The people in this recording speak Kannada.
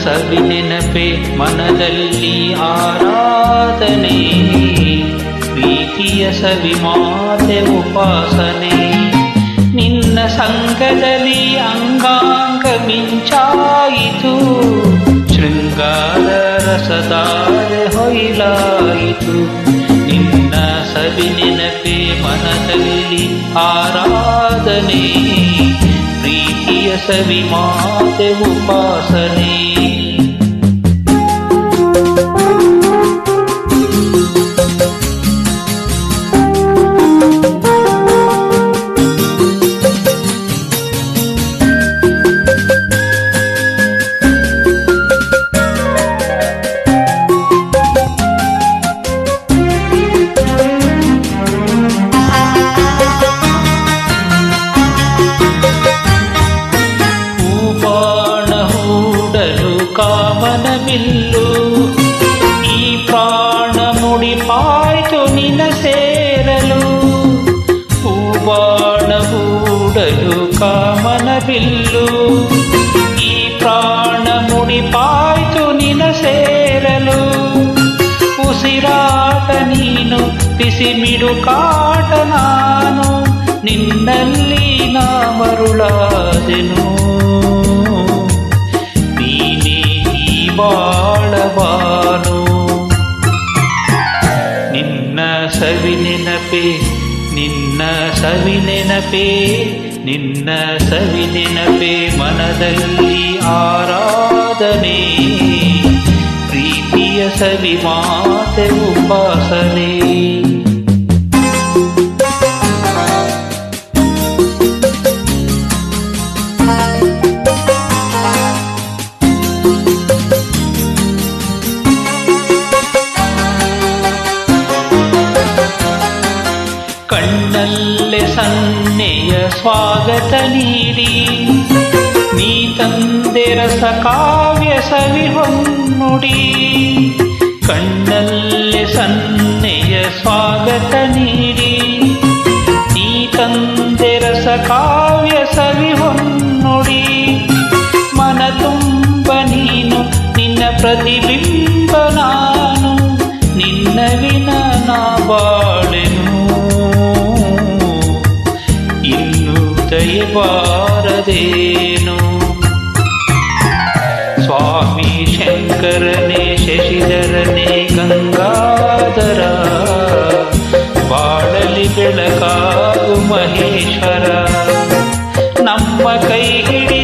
ಸವಿ ನೆನಪೆ ಮನದಲ್ಲಿ ಆರಾಧನೆ, ಪ್ರೀತಿಯ ಸವಿ ಮಾತೆ ಉಪಾಸನೆ. ನಿನ್ನ ಸಂಗದಲ್ಲಿ ಅಂಗಾಂಗ ಮಿಂಚಾಯಿತು, ಶೃಂಗಾರ ರಸದಾರೆ ಹೊಯ್ಲಾಯಿತು. ನಿನ್ನ ಸವಿ ನೆನಪೆ ಮನದಲ್ಲಿ ಆರಾಧನೆ, ಪ್ರೀತಿಯ ಸವಿ ಮಾತೆ ಉಪಾಸನೆ. ಕಾಮನವಿಲ್ಲು ಈ ಪ್ರಾಣ ಮುಡಿಪಾಯ್ತು ನಿನ್ನ ಸೇರಲು. ಹೂಬಾಣ ಹೂಡಲು ಕಾಮನವಿಲ್ಲು ಈ ಪ್ರಾಣ ಮುಡಿಪಾಯ್ತು ನಿನ್ನ ಸೇರಲು. ಉಸಿರಾಟ ನೀನು ಬಿಸಿಮಿಡು ಕಾಟ ನಾನು, ನಿನ್ನಲ್ಲಿ ನಾ ಮರುಳಾದೆನು. ಬಾಳಬಾನು ನಿನ್ನ ಸವಿ ನೆನಪೆ, ನಿನ್ನ ಸವಿ ನೆನಪೆ, ನಿನ್ನ ಸವಿ ನೆನಪೆ ಮನದಲ್ಲಿ ಆರಾಧನೆ, ಪ್ರೀತಿಯ ಸವಿ ಮಾತೆ ಉಪಾಸನೆ. ಕಣ್ಣಲ್ಲೇ ಸನ್ನೆಯ ಸ್ವಾಗತ ನೀಡಿ, ನೀ ತಂದೆ ರಸ ಕಾವ್ಯ ಸವಿ ಹೊನ್ನುಡಿ. ಕಣ್ಣಲ್ಲೇ ಸನ್ನೆಯ ಸ್ವಾಗತ ನೀಡಿ, ನೀ ತಂದೆ ರಸ ಕಾವ್ಯ ಸವಿ ಹೊನ್ನುಡಿ. ಮನ ತುಂಬ ನೀನು ನಿನ್ನ ಪ್ರತಿಬಿಂಬ ನಾನು, ನಿನ್ನ ವಿನ ನಾ ಬಾಳೆನು. ಬಾರದೇನು ಸ್ವಾಮಿ ಶಂಕರನೇ ಶಶಿಧರನೇ ಗಂಗಾಧರ, ಬಾಳಲಿ ಬೆಳಕಾಗು ಮಹೇಶ್ವರ. ನಮ್ಮ ಕೈ ಹಿಡಿ